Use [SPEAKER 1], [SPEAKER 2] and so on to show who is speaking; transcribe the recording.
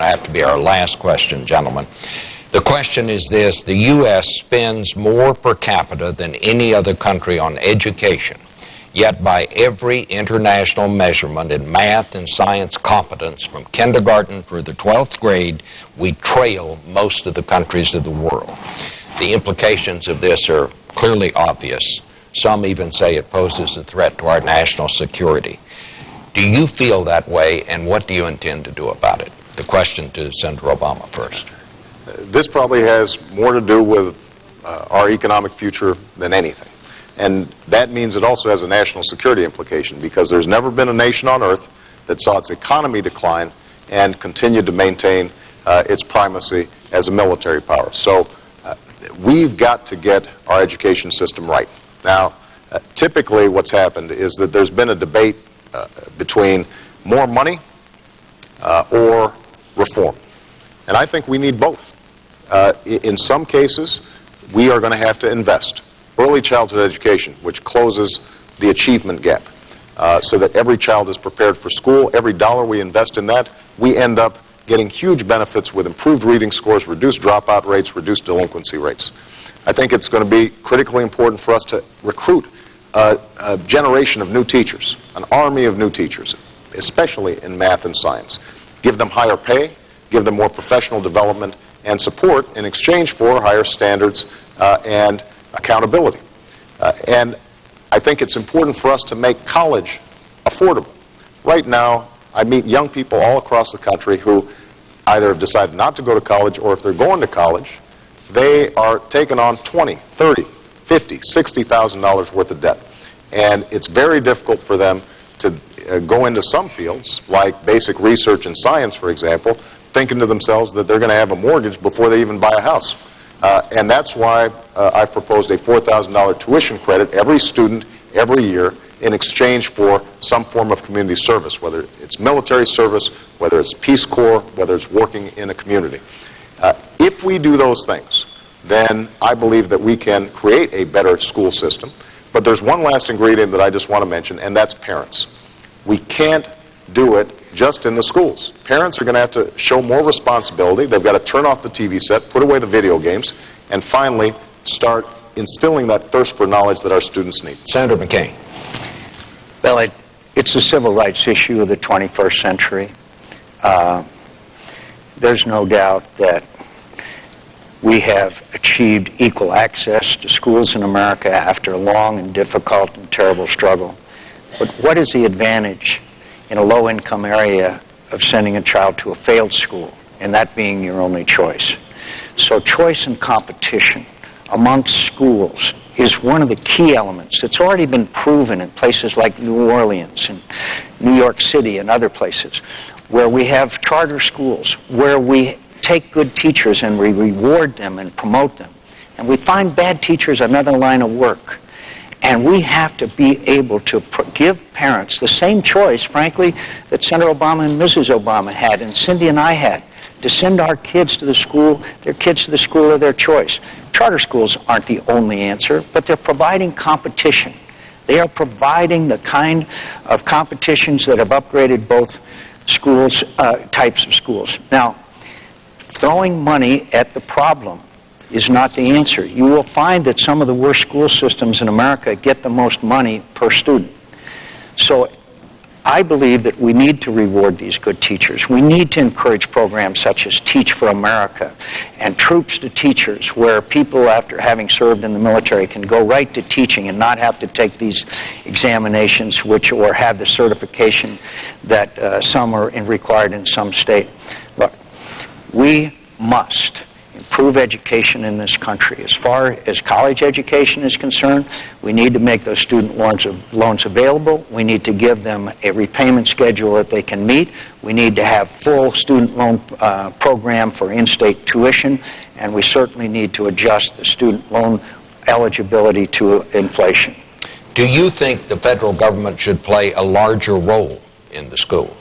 [SPEAKER 1] Have to be our last question, gentlemen. The question is this: the U.S. spends more per capita than any other country on education, yet by every international measurement in math and science competence from kindergarten through the 12th grade, we trail most of the countries of the world. The implications of this are clearly obvious. Some even say it poses a threat to our national security. Do you feel that way, and what do you intend to do about it? The question to Senator Obama first.
[SPEAKER 2] This probably has more to do with our economic future than anything. And that means it also has a national security implication, because there's never been a nation on earth that saw its economy decline and continued to maintain its primacy as a military power. So we've got to get our education system right. Now, typically what's happened is that there's been a debate between more money or reform. And I think we need both. In some cases, we are going to have to invest. Early childhood education, which closes the achievement gap, so that every child is prepared for school. Every dollar we invest in that, we end up getting huge benefits with improved reading scores, reduced dropout rates, reduced delinquency rates. I think it's going to be critically important for us to recruit a generation of new teachers, an army of new teachers, especially in math and science. Give them higher pay, give them more professional development and support in exchange for higher standards and accountability. And I think it's important for us to make college affordable. Right now, I meet young people all across the country who either have decided not to go to college, or if they're going to college, they are taking on $20,000, $30,000, $50,000, $60,000 worth of debt. And it's very difficult for them to go into some fields, like basic research and science, for example, thinking to themselves that they're going to have a mortgage before they even buy a house. And that's why I've proposed a $4,000 tuition credit every student, every year, in exchange for some form of community service, whether it's military service, whether it's Peace Corps, whether it's working in a community. If we do those things, then I believe that we can create a better school system. But there's one last ingredient that I just want to mention, and that's parents. We can't do it just in the schools. Parents are going to have to show more responsibility. They've got to turn off the TV set, put away the video games, and finally start instilling that thirst for knowledge that our students need.
[SPEAKER 1] Senator McCain.
[SPEAKER 3] Well, it's a civil rights issue of the 21st century. There's no doubt that we have achieved equal access to schools in America after a long and difficult and terrible struggle. But what is the advantage in a low-income area of sending a child to a failed school, and that being your only choice? So choice and competition amongst schools is one of the key elements that's already been proven in places like New Orleans and New York City and other places, where we have charter schools, where we take good teachers and we reward them and promote them. And we find bad teachers another line of work. And we have to be able to give parents the same choice, frankly, that Senator Obama and Mrs. Obama had, and Cindy and I had, to send our kids to the school, their kids to the school of their choice. Charter schools aren't the only answer, but they're providing competition. They are providing the kind of competitions that have upgraded both schools, types of schools. Now, throwing money at the problem is not the answer. You will find that some of the worst school systems in America get the most money per student. So I believe that we need to reward these good teachers. We need to encourage programs such as Teach for America and Troops to Teachers, where people, after having served in the military, can go right to teaching and not have to take these examinations or have the certification that some are required in some state. Look, we must improve education in this country. As far as college education is concerned, we need to make those student loans available. We need to give them a repayment schedule that they can meet. We need to have full student loan program for in-state tuition, and we certainly need to adjust the student loan eligibility to inflation.
[SPEAKER 1] Do you think the federal government should play a larger role in the school?